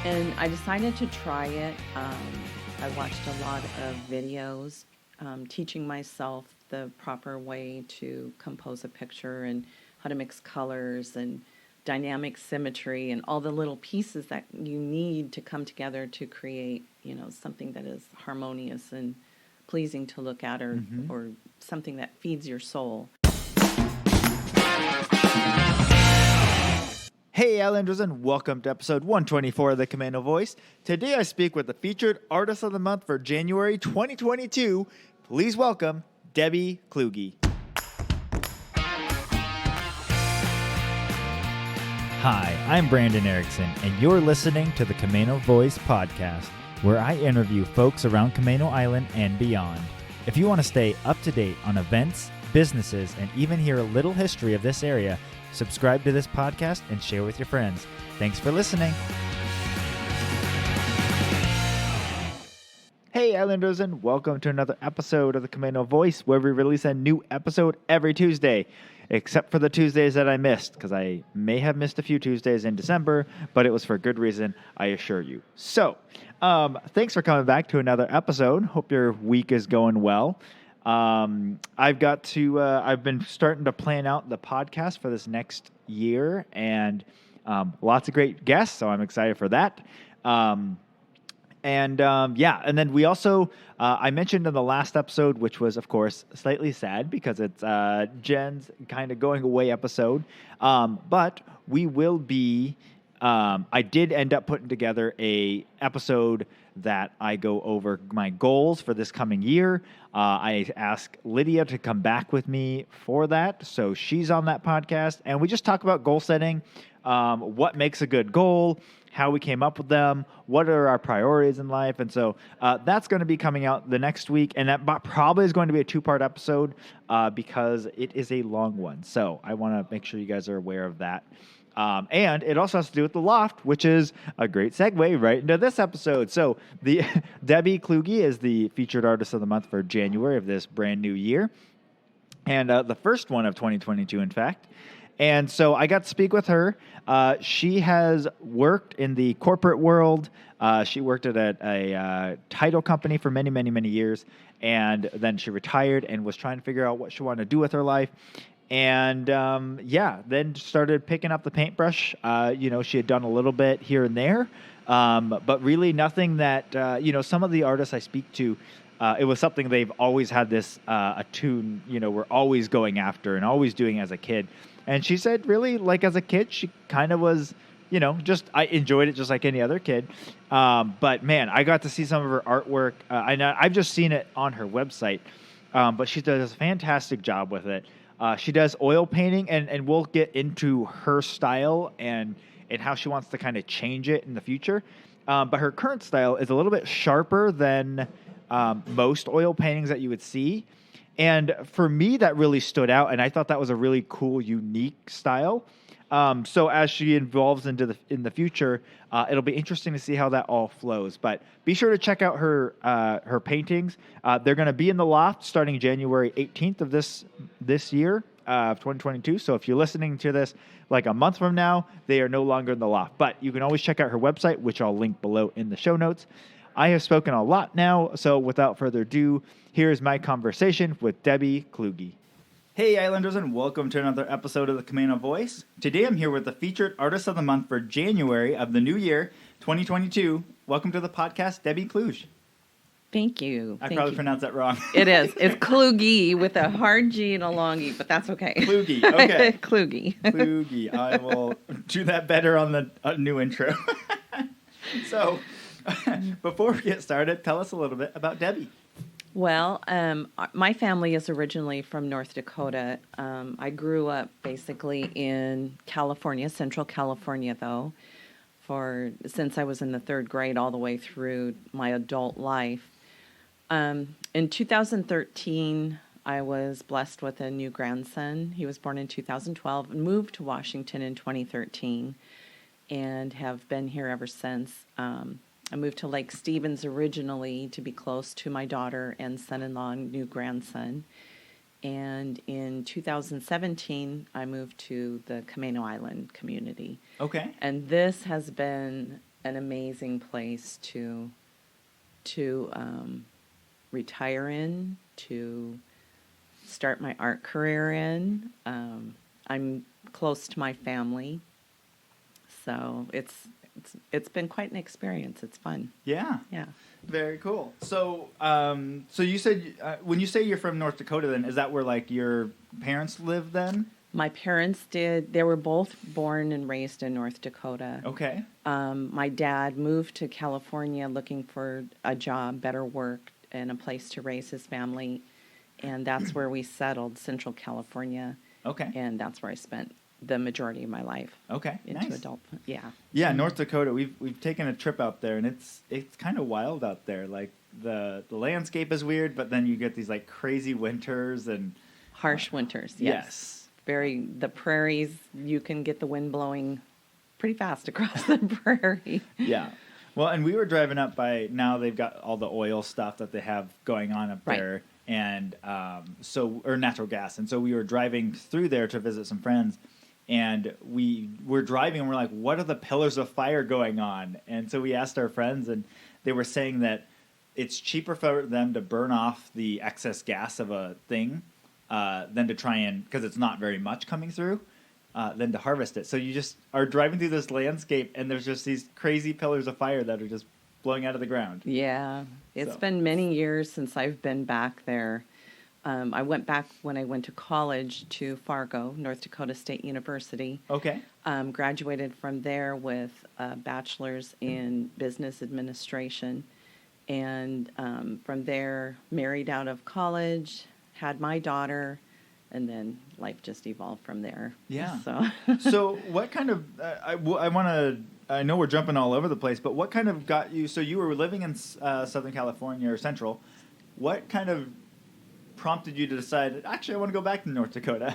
And I decided to try it. I watched a lot of videos teaching myself the proper way to compose a picture and how to mix colors and dynamic symmetry and all the little pieces that you need to come together to create, something that is harmonious and pleasing to look at, or something that feeds your soul. Hey Islanders, and welcome to episode 124 of the Camano Voice. Today I speak with the featured Artist of the Month for January 2022. Please welcome Debbie Kluge. Hi, I'm Brandon Erickson, and you're listening to the Camano Voice podcast, where I interview folks around Camano Island and beyond. If you want to stay up to date on events, businesses, and even hear a little history of this area, subscribe to this podcast and share with your friends. Thanks for listening. Hey Islanders, and welcome to another episode of the Camano Voice, where we release a new episode every Tuesday, except for the Tuesdays that I missed, because I may have missed a few Tuesdays in December, but it was for good reason, I assure you. So, thanks for coming back to another episode. Hope your week is going well. I've been starting to plan out the podcast for this next year, and lots of great guests, so I'm excited for that. And then we also, I mentioned in the last episode, which was, of course, slightly sad because it's Jen's kind of going away episode, but we will be, I did end up putting together a episode that I go over my goals for this coming year. I asked Lydia to come back with me for that, so she's on that podcast, and we just talk about goal setting, what makes a good goal, how we came up with them, what are our priorities in life, and so that's going to be coming out the next week, and that probably is going to be a two-part episode because it is a long one, so I want to make sure you guys are aware of that. And it also has to do with the Loft, which is a great segue right into this episode. So the Debbie Kluge is the featured artist of the month for January of this brand new year, and the first one of 2022, in fact. And so I got to speak with her. She has worked in the corporate world. She worked at a title company for many, many, many years, and then she retired and was trying to figure out what she wanted to do with her life. And, then started picking up the paintbrush. She had done a little bit here and there, but really nothing that, some of the artists I speak to, it was something they've always had this attune, we're always going after and always doing as a kid. And she said, really, like as a kid, she kind of was, I enjoyed it just like any other kid. But, man, I got to see some of her artwork. I've just seen it on her website, but she does a fantastic job with it. She does oil painting, and we'll get into her style and how she wants to kind of change it in the future. But her current style is a little bit sharper than most oil paintings that you would see. And for me, that really stood out, and I thought that was a really cool, unique style. So as she evolves in the future, it'll be interesting to see how that all flows. But be sure to check out her paintings. They're going to be in the Loft starting January 18th of this year of 2022. So if you're listening to this like a month from now, they are no longer in the Loft. But you can always check out her website, which I'll link below in the show notes. I have spoken a lot now, so without further ado, here's my conversation with Debbie Kluge. Hey Islanders, and welcome to another episode of the Camano Voice. Today I'm here with the featured artist of the month for January of the new year, 2022. Welcome to the podcast, Debbie Kluge. Thank you. I probably pronounced that wrong. It is. It's Kluge with a hard G and a long E, but that's okay. Kluge, okay. Kluge. Kluge. I will do that better on the new intro. So, before we get started, tell us a little bit about Debbie. Well, my family is originally from North Dakota. I grew up basically in California, Central California, though, since I was in the third grade all the way through my adult life. In 2013, I was blessed with a new grandson. He was born in 2012 and moved to Washington in 2013 and have been here ever since. I moved to Lake Stevens originally to be close to my daughter and son-in-law and new grandson. And in 2017, I moved to the Camano Island community. Okay. And this has been an amazing place to retire in, to start my art career in. I'm close to my family, so it's been quite an experience. It's fun. Yeah. Yeah. Very cool. So, so you said when you say you're from North Dakota, then is that where like your parents live then? My parents did. They were both born and raised in North Dakota. Okay. My dad moved to California looking for a job, better work, and a place to raise his family. And that's where we settled, Central California. Okay. And that's where I spent the majority of my life. Okay. Into Nice. adult. Yeah. Yeah, North Dakota. We've taken a trip out there, and it's kind of wild out there. Like the landscape is weird, but then you get these like crazy winters and Harsh winters. Yes. The prairies, you can get the wind blowing pretty fast across the prairie. Yeah. Well, and we were driving up by, now they've got all the oil stuff that they have going on up Right. there, and or natural gas. And so we were driving through there to visit some friends, and we were driving and we're like, what are the pillars of fire going on? And so we asked our friends, and they were saying that it's cheaper for them to burn off the excess gas of a thing than to try and, because it's not very much coming through, than to harvest it. So you just are driving through this landscape, and there's just these crazy pillars of fire that are just blowing out of the ground. Yeah. It's So. been many years since I've been back there. I went back when I went to college to Fargo, North Dakota State University. Okay. Graduated from there with a bachelor's in business administration. And from there, married out of college, had my daughter, and then life just evolved from there. Yeah. So, So what kind of, I know we're jumping all over the place, but what kind of got you, so you were living in Southern California or Central. What kind of prompted you to decide, actually, I want to go back to North Dakota?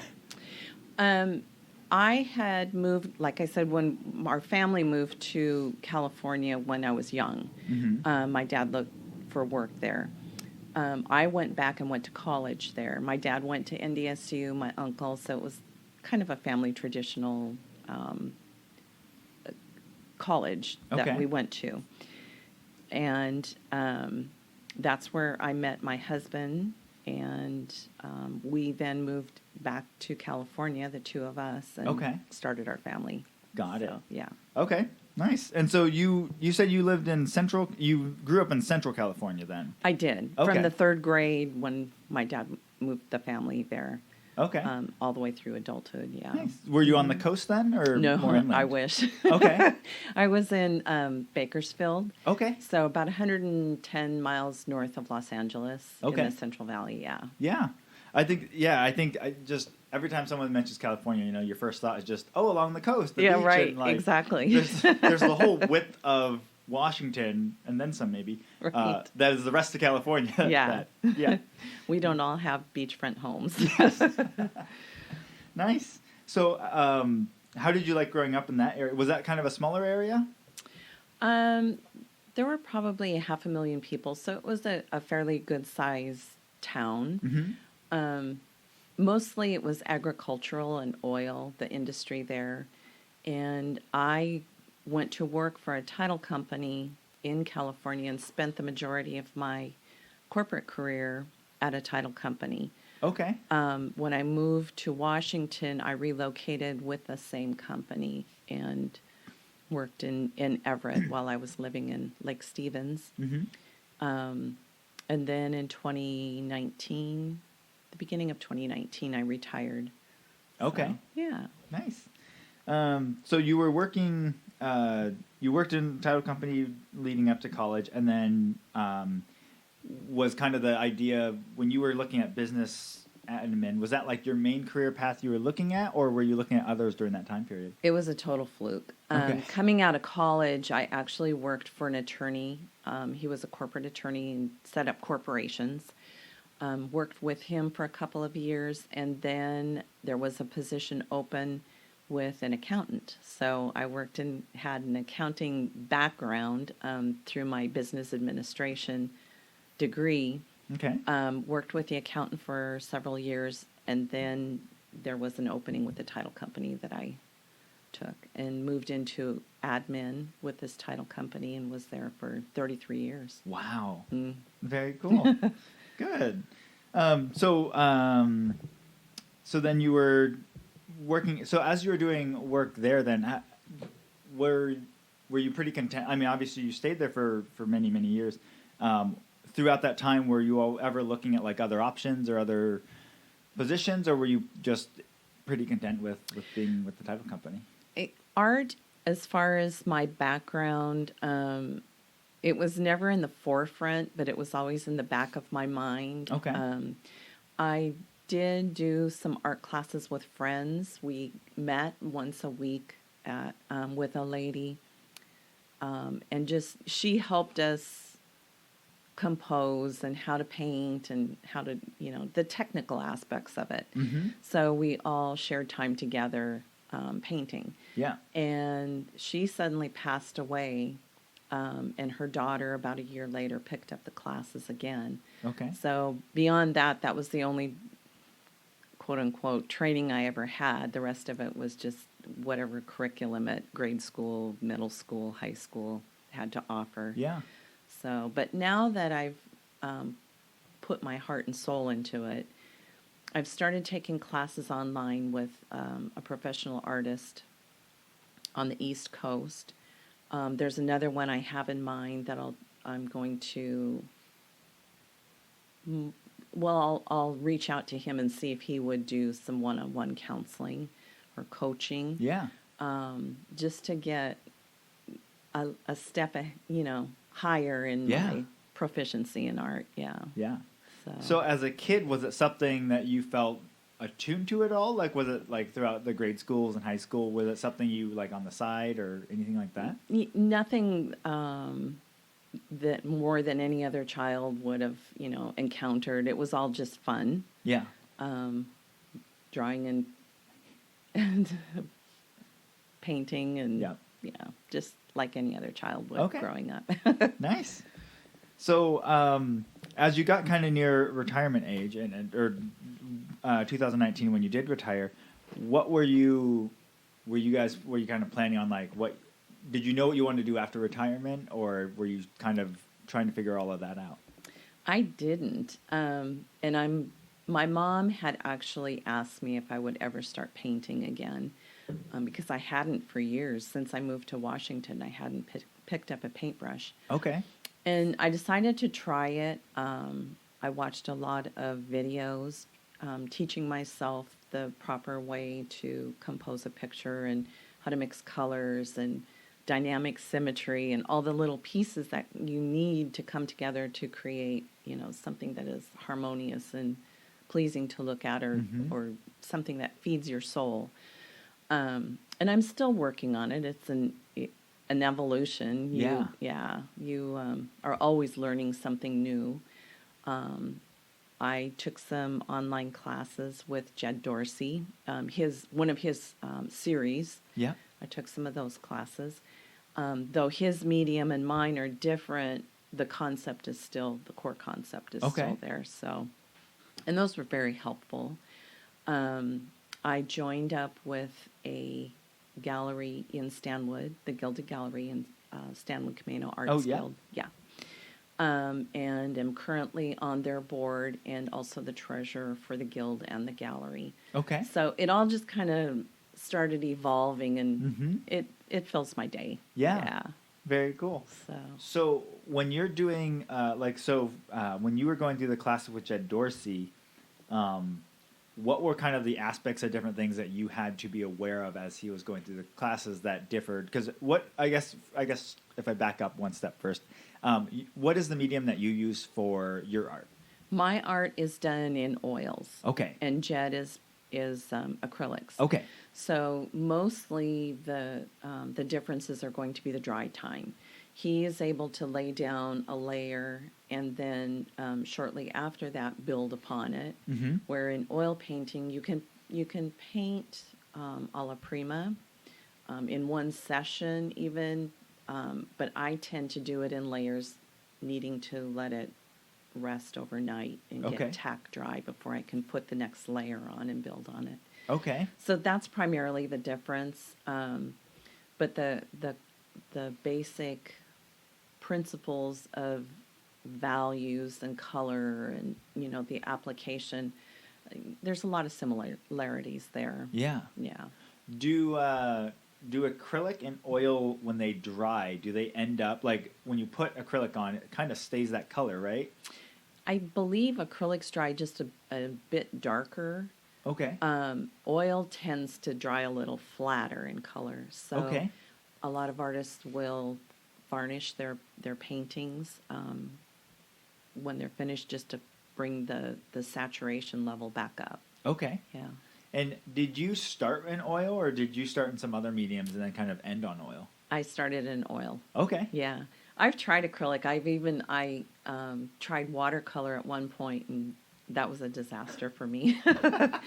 I had moved, like I said, when our family moved to California when I was young. Mm-hmm. My dad looked for work there. I went back and went to college there. My dad went to NDSU, my uncle, so it was kind of a family traditional college that Okay. we went to. And that's where I met my husband, and we then moved back to California, the two of us, and Okay. started our family. Got it. So, yeah. Okay, nice. And so you said you lived in you grew up in Central California then? I did. Okay. From the third grade when my dad moved the family there. Okay. All the way through adulthood, yeah. Nice. Were you on the coast then, or No, more inland? I wish. Okay. I was in Bakersfield, Okay. so about 110 miles north of Los Angeles Okay. in the Central Valley, yeah. Yeah. I think I just, every time someone mentions California, your first thought is just, oh, along the coast, the Yeah, beach. right, And, like, exactly. There's the whole width of Washington, and then some maybe. Right. That is the rest of California. Yeah. Yeah. We don't all have beachfront homes. Nice. So, how did you like growing up in that area? Was that kind of a smaller area? There were probably 500,000 people, so it was a fairly good-sized town. Mm-hmm. Mostly it was agricultural and oil, the industry there. And I went to work for a title company in California and spent the majority of my corporate career at a title company. Okay. When I moved to Washington, I relocated with the same company and worked in Everett while I was living in Lake Stevens. Mm-hmm. And then in 2019, the beginning of 2019, I retired. Okay. So, yeah. Nice. So you were working. You worked in a title company leading up to college, and then was kind of the idea when you were looking at business admin. Was that like your main career path you were looking at, or were you looking at others during that time period? It was a total fluke. Okay. Coming out of college, I actually worked for an attorney. He was a corporate attorney and set up corporations. Worked with him for a couple of years, and then there was a position open with an accountant. So I worked and had an accounting background through my business administration degree. Okay. Worked with the accountant for several years, and then there was an opening with the title company that I took, and moved into admin with this title company and was there for 33 years. Wow. Mm. Very cool. Good. So then you were working. So as you were doing work there, then were you pretty content? I mean, obviously you stayed there for many, many years. Throughout that time, were you all ever looking at like other options or other positions, or were you just pretty content with being with the title company? Art, as far as my background, it was never in the forefront, but it was always in the back of my mind. Okay. I did do some art classes with friends. We met once a week at with a lady, and just she helped us compose and how to paint and how to, the technical aspects of it. Mm-hmm. So we all shared time together painting. Yeah. And she suddenly passed away, and her daughter about a year later picked up the classes again. Okay. So beyond that, that was the only quote unquote training I ever had. The rest of it was just whatever curriculum at grade school, middle school, high school had to offer. Yeah. So, but now that I've put my heart and soul into it, I've started taking classes online with a professional artist on the East Coast. There's another one I have in mind that I'm going to. Well, I'll reach out to him and see if he would do some one-on-one counseling or coaching. Yeah. Just to get a step, higher in my proficiency in art. Yeah. Yeah. So as a kid, was it something that you felt attuned to at all? Like, was it like throughout the grade schools and high school? Was it something you like on the side or anything like that? Nothing that more than any other child would have, encountered. It was all just fun. Yeah. Drawing and painting and just like any other child would growing up. Nice. So as you got kind of near retirement age or 2019 when you did retire, what were you kind of planning on, like, what did you know what you wanted to do after retirement, or were you kind of trying to figure all of that out? I didn't. And my mom had actually asked me if I would ever start painting again, because I hadn't for years. Since I moved to Washington, I hadn't picked up a paintbrush. Okay. And I decided to try it. I watched a lot of videos teaching myself the proper way to compose a picture and how to mix colors and dynamic symmetry and all the little pieces that you need to come together to create, something that is harmonious and pleasing to look at, or something that feeds your soul. And I'm still working on it. It's an evolution. You are always learning something new. I took some online classes with Jed Dorsey, one of his series. Yeah. I took some of those classes. Though his medium and mine are different, the core concept is still there. So, and those were very helpful. I joined up with a gallery in Stanwood, the Gilded Gallery in Stanwood Camano Arts Guild. Yeah. And am currently on their board and also the treasurer for the guild and the gallery. Okay. So it all just kind of started evolving, and it fills my day. Yeah. Very cool. So when you're doing when you were going through the classes with Jed Dorsey, what were kind of the aspects of different things that you had to be aware of as he was going through the classes that differed? Because I guess if I back up one step first, what is the medium that you use for your art? My art is done in oils. Okay. And Jed is acrylics. Okay. So mostly the differences are going to be the dry time. He is able to lay down a layer and then shortly after that build upon it. Mm-hmm. Where in oil painting you can paint a la prima in one session even, but I tend to do it in layers, needing to let it rest overnight and get tack dry before I can put the next layer on and build on it. Okay. So that's primarily the difference. But the basic principles of values and color and, the application, there's a lot of similarities there. Yeah. Yeah. Do acrylic and oil, when they dry, do they end up, like when you put acrylic on, it kind of stays that color, right? I believe acrylics dry just a bit darker. Okay. Oil tends to dry a little flatter in color. So Okay. a lot of artists will varnish their paintings when they're finished, just to bring the saturation level back up. Okay. Yeah. And did you start in oil, or did you start in some other mediums and then kind of end on oil? I started in oil. Okay. Yeah. I've tried acrylic. I tried watercolor at one point, and that was a disaster for me. I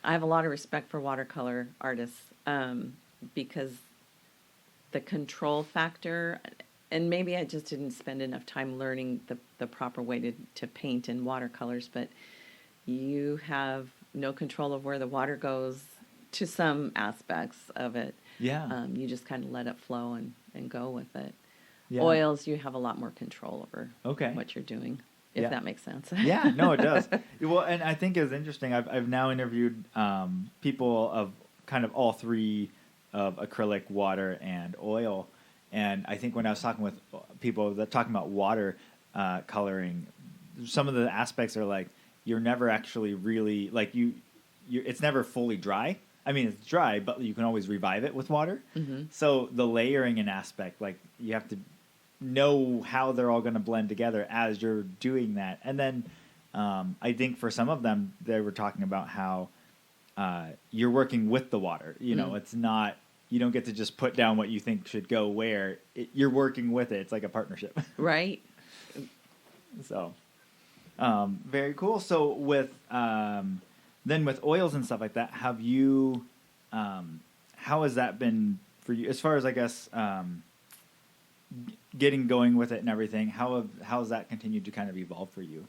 have a lot of respect for watercolor artists because the control factor, and maybe I just didn't spend enough time learning the proper way to paint in watercolors, but you have no control of where the water goes to some aspects of it. Yeah. You just kind of let it flow and go with it. Yeah. Oils, you have a lot more control over Okay. what you're doing, if Yeah. that makes sense. Yeah, no, it does. Well, and I think it's interesting. I've now interviewed people of kind of all three of acrylic, water, and oil. And I think when I was talking with people that talking about water coloring, some of the aspects are like you're never actually really like it's never fully dry. I mean, it's dry, but you can always revive it with water. Mm-hmm. So the layering and aspect, like you have to know how they're all going to blend together as you're doing that. And then I think for some of them, they were talking about how you're working with the water. It's not, you don't get to just put down what you think should go where. You're working with it. It's like a partnership. Right. So very cool. So then with oils and stuff like that, have you, how has that been for you as far as, I guess, getting going with it and everything? How has that continued to kind of evolve for you?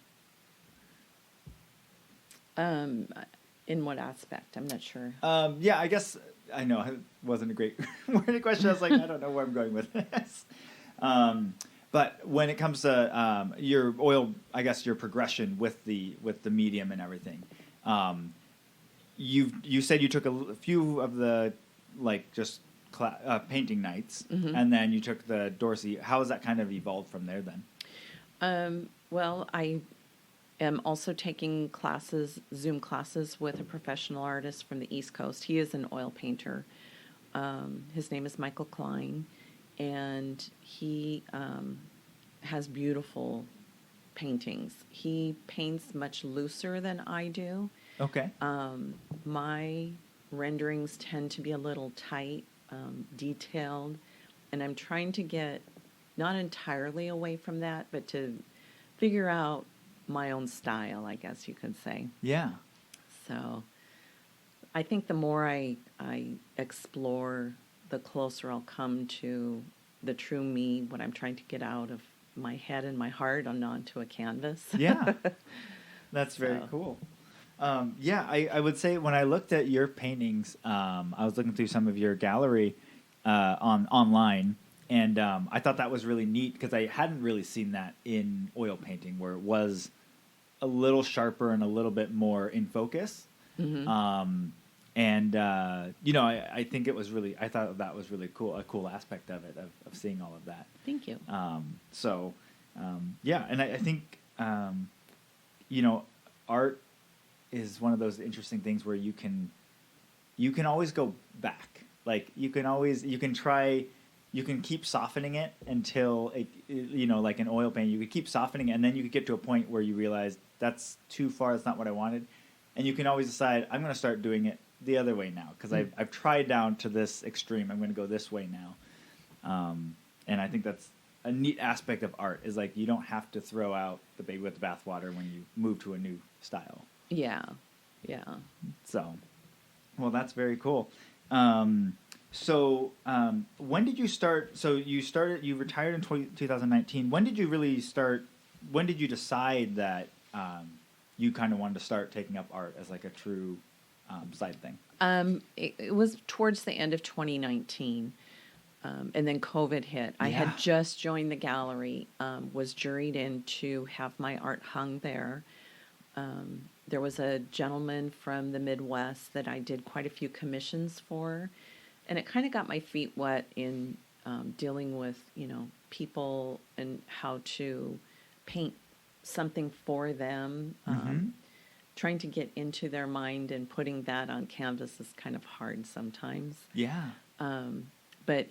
In what aspect? I'm not sure. Yeah, I guess I know it wasn't a great worded question. I was like, I don't know where I'm going with this. But when it comes to your oil, I guess your progression with the medium and everything, you said you took a few of the just painting nights, Mm-hmm. and then you took the Dorsey. How has that kind of evolved from there then? Well, I am also taking Zoom classes with a professional artist from the East Coast. He is an oil painter. His name is Michael Klein, and he has beautiful paintings. He paints much looser than I do. Okay. My renderings tend to be a little tight, detailed, and I'm trying to get not entirely away from that, but to figure out my own style, I guess you could say. Yeah. So I think the more I explore, the closer I'll come to the true me, what I'm trying to get out of my head and my heart onto a canvas. Yeah. That's very cool. Yeah, I would say when I looked at your paintings, I was looking through some of your gallery online, and I thought that was really neat because I hadn't really seen that in oil painting, where it was a little sharper and a little bit more in focus. Mm-hmm. I think it was I thought that was really cool, a cool aspect of it, of seeing all of that. Thank you. Yeah, and I think, art is one of those interesting things where you can always go back. Like you can keep softening it until it, like an oil paint, you could keep softening it, and then you could get to a point where you realize that's too far, that's not what I wanted. And you can always decide, I'm going to start doing it the other way now, because I've tried down to this extreme, I'm going to go this way now. And I think that's a neat aspect of art, is like you don't have to throw out the baby with the bathwater when you move to a new style. Yeah. So, well, that's very cool. When did you start? So you retired in 2019. When did you really start? When did you decide that you kind of wanted to start taking up art as like a true side thing? It was towards the end of 2019, and then COVID hit. I Yeah. had just joined the gallery, was juried in to have my art hung there. There was a gentleman from the Midwest that I did quite a few commissions for, and it kind of got my feet wet in dealing with, people and how to paint something for them. Trying to get into their mind and putting that on canvas is kind of hard sometimes. Yeah. But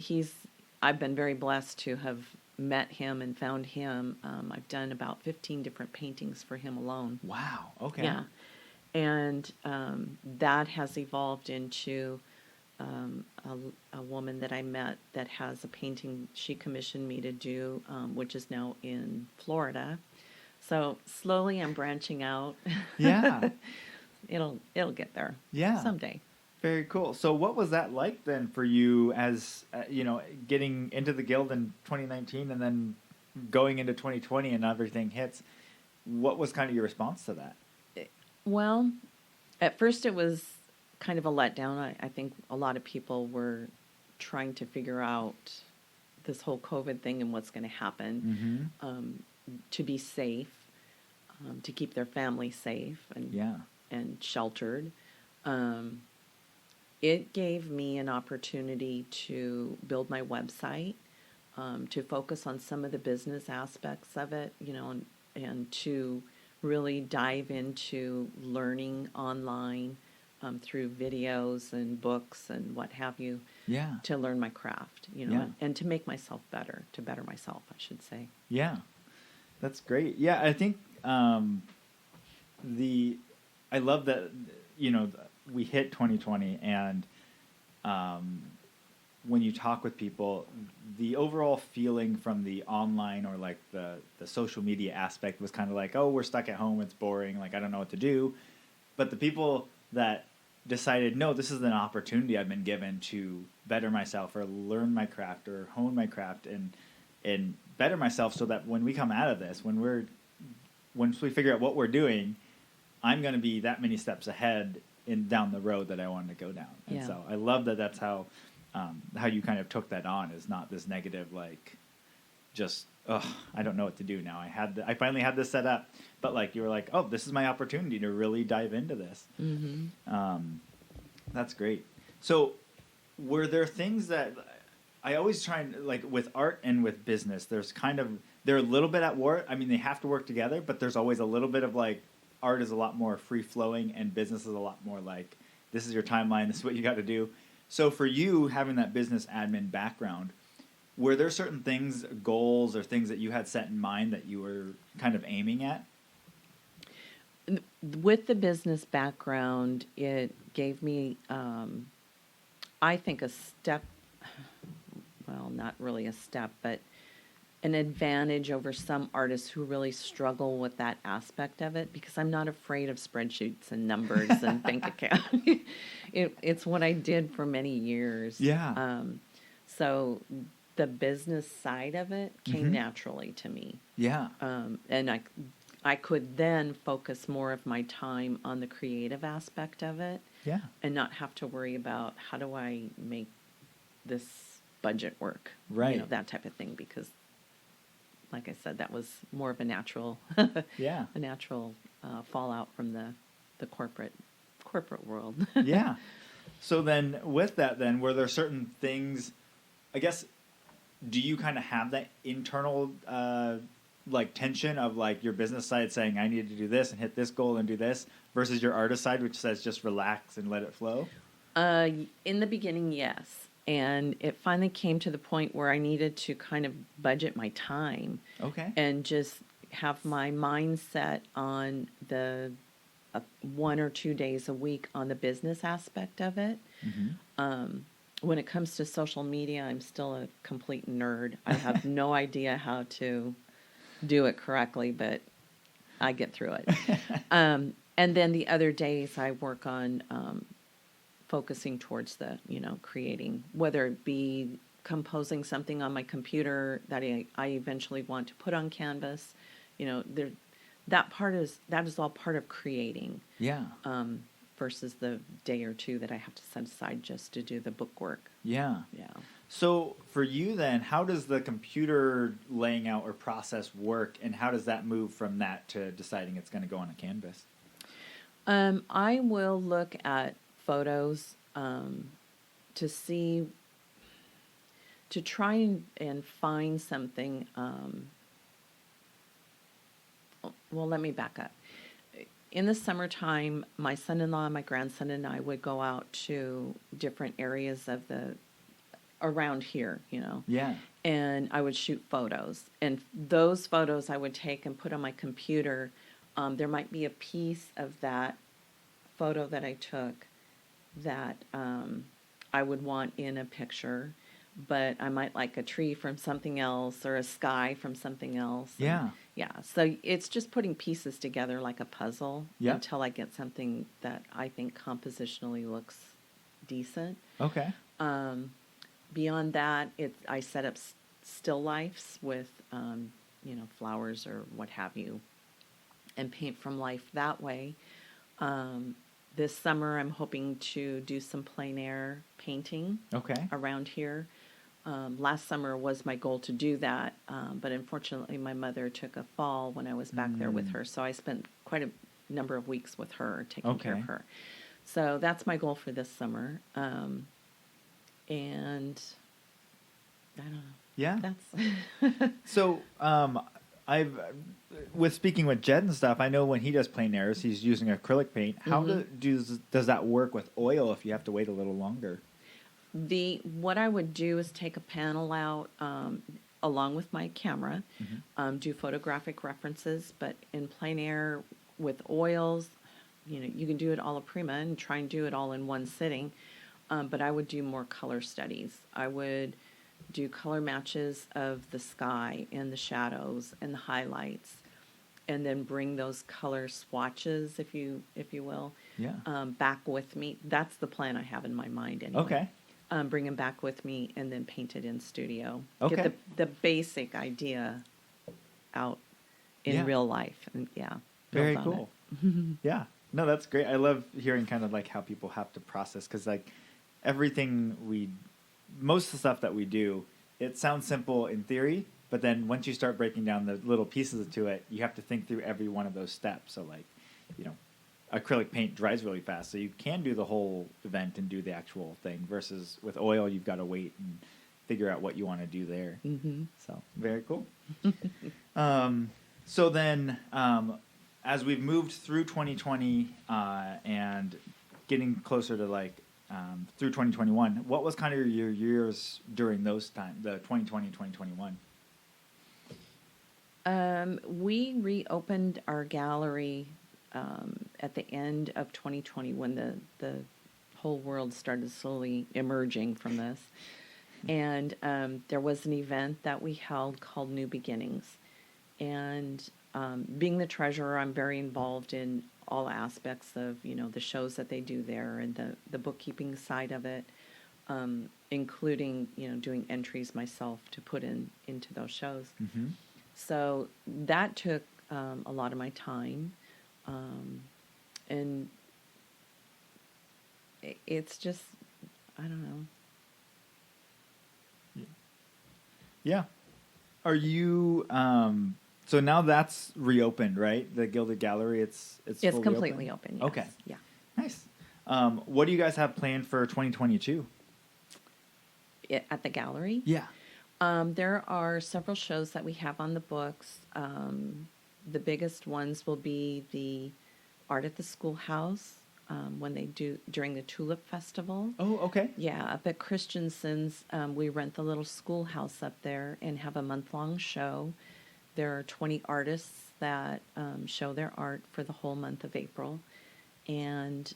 I've been very blessed to have met him and found him. I've done about 15 different paintings for him alone. Wow. Okay. Yeah. And that has evolved into a woman that I met that has a painting she commissioned me to do, which is now in Florida. So slowly I'm branching out. Yeah. It'll get there. Yeah. Someday. Very cool. So what was that like then for you as, getting into the guild in 2019 and then going into 2020 and everything hits? What was kind of your response to that? Well, at first it was kind of a letdown. I think a lot of people were trying to figure out this whole COVID thing and what's going to happen. To be safe, to keep their family safe and sheltered. It gave me an opportunity to build my website, to focus on some of the business aspects of it, and to really dive into learning online through videos and books and what have you. Yeah. To learn my craft, and to make myself better, to better myself, I should say. Yeah. That's great. Yeah, I think I love that, we hit 2020 and when you talk with people, the overall feeling from the online or like the social media aspect was kind of like, oh, we're stuck at home, it's boring, like I don't know what to do. But the people that decided, no, this is an opportunity I've been given to better myself or learn my craft or hone my craft and better myself so that when we come out of this, once we figure out what we're doing, I'm going to be that many steps ahead down the road that I wanted to go down. And so I love that that's how you kind of took that on, is not this negative, like just, I don't know what to do now. I finally had this set up, but like you were like, oh, this is my opportunity to really dive into this. That's great. So were there things that I always try and, like with art and with business, they're a little bit at war. I mean, they have to work together, but there's always a little bit of like, art is a lot more free flowing and business is a lot more like, this is your timeline, this is what you got to do. So for you, having that business admin background, were there certain things, goals or things that you had set in mind that you were kind of aiming at? With the business background, it gave me, I think, a step, well, not really a step, but an advantage over some artists who really struggle with that aspect of it, because I'm not afraid of spreadsheets and numbers and bank account. It's what I did for many years. Yeah. So the business side of it came naturally to me. Yeah. And I could then focus more of my time on the creative aspect of it. Yeah. And not have to worry about how do I make this budget work. Right. That type of thing, because like I said, that was more of a natural Yeah. a natural fallout from the corporate world. Yeah. So then with that, were there certain things, I guess, do you kind of have that internal like tension of like your business side saying I need to do this and hit this goal and do this versus your artist side which says just relax and let it flow? In the beginning, yes. And it finally came to the point where I needed to kind of budget my time. Okay. And just have my mindset on the 1 or 2 days a week on the business aspect of it. When it comes to social media, I'm still a complete nerd. I have no idea how to do it correctly, but I get through it. And then the other days I work on focusing towards the, creating, whether it be composing something on my computer that I eventually want to put on canvas. That is all part of creating. Yeah. versus the day or two that I have to set aside just to do the book work. Yeah. Yeah. So for you then, how does the computer laying out or process work, and how does that move from that to deciding it's going to go on a canvas? I will look at photos to see, to try and find something. Well, let me back up. In the summertime, my son-in-law, my grandson, and I would go out to different areas of around here, Yeah. and I would shoot photos. And those photos I would take and put on my computer. There might be a piece of that photo that I took that I would want in a picture, but I might like a tree from something else or a sky from something else. Yeah. Yeah. So it's just putting pieces together like a puzzle until I get something that I think compositionally looks decent. Okay. Beyond that, I set up still lifes with, flowers or what have you, and paint from life that way. This summer, I'm hoping to do some plein air painting around here. Last summer was my goal to do that, but unfortunately my mother took a fall when I was back there with her, so I spent quite a number of weeks with her, taking care of her. So that's my goal for this summer. And I don't know. Yeah. That's So I've with speaking with Jed and stuff, I know when he does plein airs, he's using acrylic paint. How does that work with oil if you have to wait a little longer? What I would do is take a panel out along with my camera, do photographic references, but in plein air with oils, you can do it alla prima and try and do it all in one sitting, but I would do more color studies. I would do color matches of the sky and the shadows and the highlights, and then bring those color swatches, if you will, back with me. That's the plan I have in my mind anyway. Okay. Bring them back with me and then paint it in studio. Okay. Get the basic idea out in real life. And very cool. Yeah. No, that's great. I love hearing kind of like how people have to process, because like most of the stuff that we do, it sounds simple in theory, but then once you start breaking down the little pieces to it, you have to think through every one of those steps. So like, acrylic paint dries really fast, so you can do the whole event and do the actual thing, versus with oil, you've got to wait and figure out what you want to do there. Mm-hmm. So very cool. So then, as we've moved through 2020 and getting closer to through 2021, what was kind of your years during those times, the 2020 and 2021? We reopened our gallery at the end of 2020 when the whole world started slowly emerging from this. And there was an event that we held called New Beginnings. And being the treasurer, I'm very involved in all aspects of, the shows that they do there and the bookkeeping side of it, including, doing entries myself to put into those shows. Mm-hmm. So that took a lot of my time. And it's just, I don't know. Yeah. Are you, so now that's reopened, right? The Gilded Gallery, it's completely open. Yes. Okay. Yeah. Nice. What do you guys have planned for 2022? At the gallery? Yeah. There are several shows that we have on the books. The biggest ones will be the Art at the Schoolhouse when they do during the Tulip Festival. Oh, okay. Yeah, up at Christensen's, we rent the little schoolhouse up there and have a month-long show. There are 20 artists that show their art for the whole month of April. And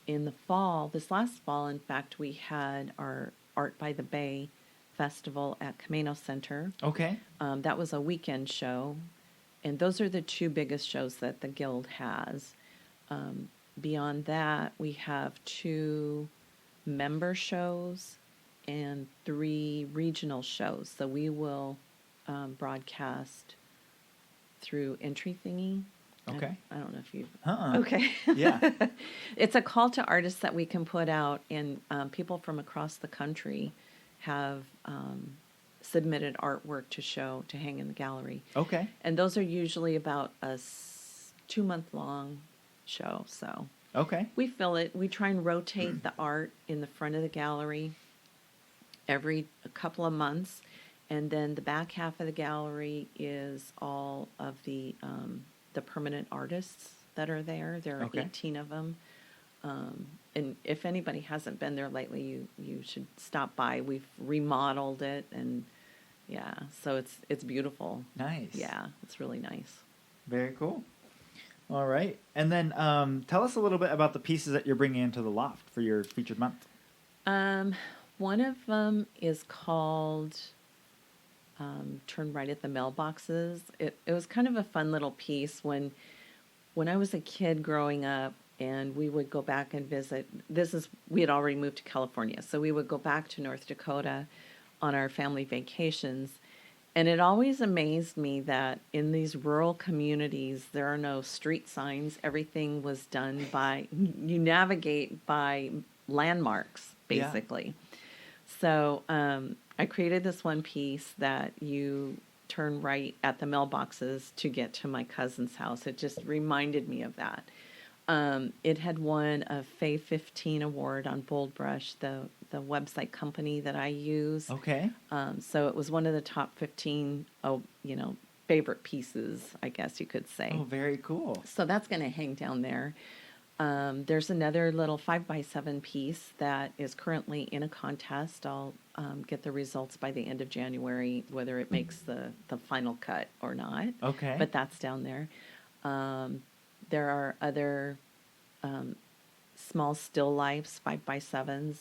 in the fall, this last fall, in fact, we had our Art by the Bay Festival at Camano Center. Okay. That was a weekend show. And those are the two biggest shows that the Guild has. Beyond that, we have 2 member shows and 3 regional shows. So we will broadcast through Entry Thingy Okay. I don't know if you. Uh-uh. Okay. Yeah. It's a call to artists that we can put out, and people from across the country have submitted artwork to show to hang in the gallery. Okay. And those are usually about a 2-month long show. So Okay. we fill it. We try and rotate the art in the front of the gallery every a couple of months, and then the back half of the gallery is all of the permanent artists that are there. There are Okay. 18 of them. And if anybody hasn't been there lately, you should stop by. We've remodeled it, and yeah, so it's beautiful. Nice. Yeah, it's really nice. Very cool. All right. And then tell us a little bit about the pieces that you're bringing into the Loft for your featured month. One of them is called Turn Right at the Mailboxes. It was kind of a fun little piece when I was a kid growing up, and we would go back and visit. We had already moved to California, so we would go back to North Dakota on our family vacations. And it always amazed me that in these rural communities, there are no street signs. Everything was done you navigate by landmarks, basically. Yeah. So I created this one piece that you turn right at the mailboxes to get to my cousin's house. It just reminded me of that. It had won a Fay 15 award on Bold Brush, the website company that I use. Okay. So it was one of the top 15, favorite pieces, I guess you could say. Oh, very cool. So that's going to hang down there. There's another little 5x7 piece that is currently in a contest. I'll get the results by the end of January, whether it makes the final cut or not. Okay. But that's down there. There are other small still lifes, 5x7s.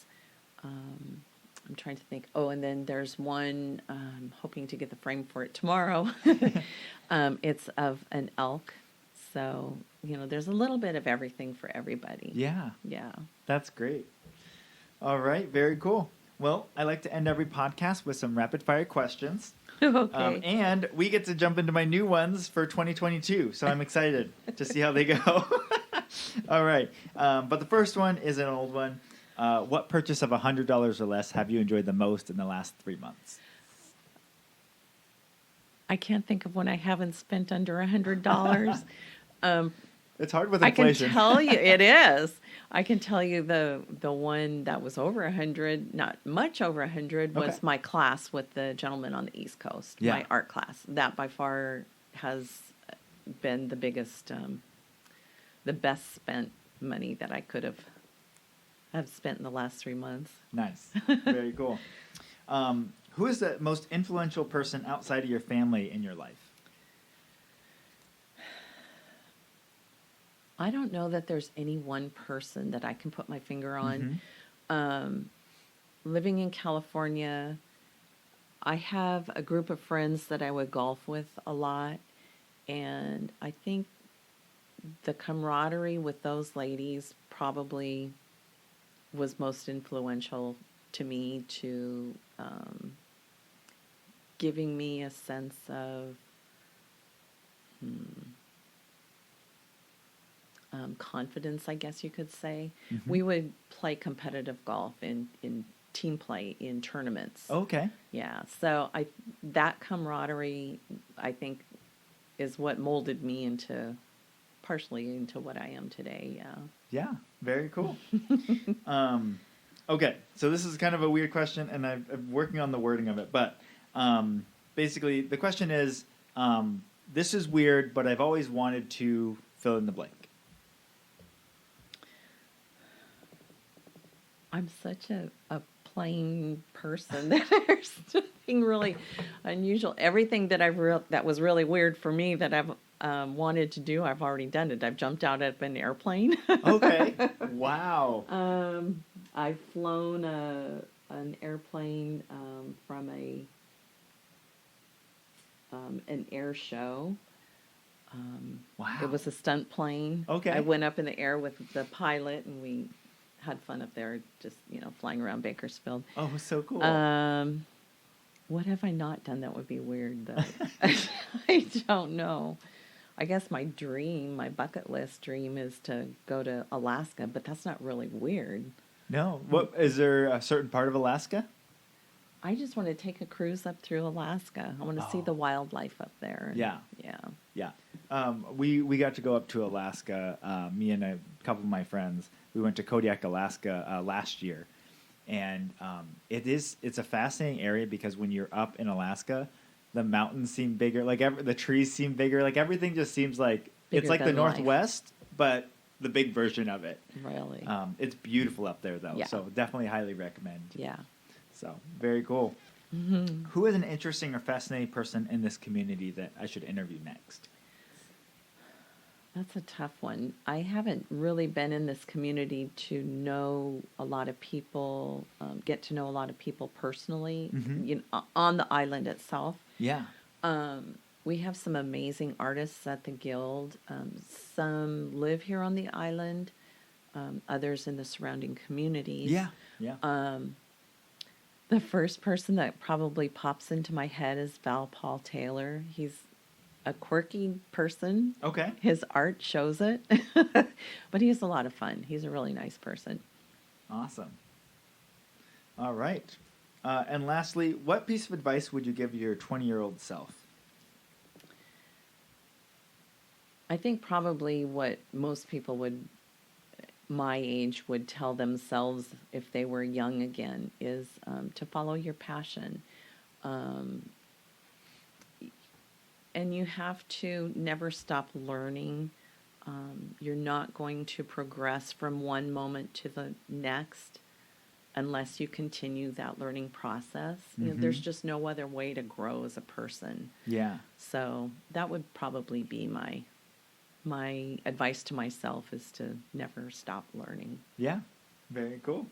I'm trying to think. Oh, and then there's one, I'm hoping to get the frame for it tomorrow. It's of an elk. So, there's a little bit of everything for everybody. Yeah. Yeah. That's great. All right. Very cool. Well, I like to end every podcast with some rapid fire questions. Okay. And we get to jump into my new ones for 2022. So I'm excited to see how they go. All right. But the first one is an old one. What purchase of $100 or less have you enjoyed the most in the last 3 months? I can't think of one I haven't spent under $100. It's hard with inflation. I can tell you it is. I can tell you the one that was over 100, not much over 100, was my class with the gentleman on the East Coast. Yeah. My art class. That by far has been the biggest, the best spent money that I could have spent in the last 3 months. Nice. Very cool. Who is the most influential person outside of your family in your life? I don't know that there's any one person that I can put my finger on. Mm-hmm. Living in California, I have a group of friends that I would golf with a lot, and I think the camaraderie with those ladies probably was most influential to me, to giving me a sense of confidence, I guess you could say. Mm-hmm. We would play competitive golf in team play in tournaments. Okay. Yeah. So that camaraderie, I think, is what molded me partially into what I am today. Yeah. Yeah. Very cool. Okay. So this is kind of a weird question, and I'm working on the wording of it, but basically the question is, this is weird, but I've always wanted to fill in the blank. I'm such a plain person that there's nothing really unusual. Everything that that was really weird for me that I've wanted to do, I've already done it. I've jumped out of an airplane. Okay. Wow. I've flown an airplane from an air show. Wow. It was a stunt plane. Okay. I went up in the air with the pilot, and we had fun up there, just, flying around Bakersfield. Oh, so cool. What have I not done that would be weird, though? I don't know. I guess my dream, my bucket list dream is to go to Alaska, but that's not really weird. No. What is there a certain part of Alaska? I just want to take a cruise up through Alaska. I want to see the wildlife up there. Yeah. Yeah. Yeah. We got to go up to Alaska. Me and a couple of my friends. We went to Kodiak, Alaska last year, and it's a fascinating area because when you're up in Alaska, the mountains seem bigger. Like the trees seem bigger. Like everything just seems like it's like the than life. Northwest, but the big version of it. Really. It's beautiful up there though. Yeah. So definitely highly recommend. Yeah. So very cool. Mm-hmm. Who is an interesting or fascinating person in this community that I should interview next? That's a tough one. I haven't really been in this community to know a lot of people, get to know a lot of people personally, on the island itself. Yeah. We have some amazing artists at the Guild. Some live here on the island, others in the surrounding communities. Yeah. The first person that probably pops into my head is Val Paul Taylor. He's a quirky person. Okay. His art shows it, but he has a lot of fun. He's a really nice person. Awesome. All right. And lastly, what piece of advice would you give your 20-year-old self? I think probably what most people my age would tell themselves if they were young again is to follow your passion. And you have to never stop learning. You're not going to progress from one moment to the next unless you continue that learning process. You know, there's just no other way to grow as a person. Yeah. So that would probably be my advice to myself, is to never stop learning. Yeah. Very cool.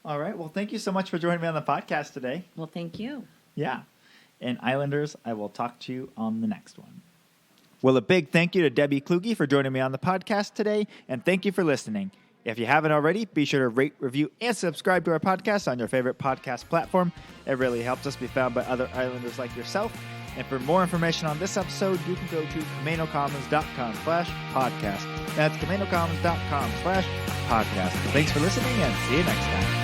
All right. Well, thank you so much for joining me on the podcast today. Well, thank you. Yeah. And Islanders, I will talk to you on the next one. Well, a big thank you to Debbie Kluge for joining me on the podcast today, and thank you for listening. If you haven't already, be sure to rate, review, and subscribe to our podcast on your favorite podcast platform. It really helps us be found by other Islanders like yourself. And for more information on this episode, you can go to CamanoCommons.com/podcast. That's CamanoCommons.com/podcast. Thanks for listening, and see you next time.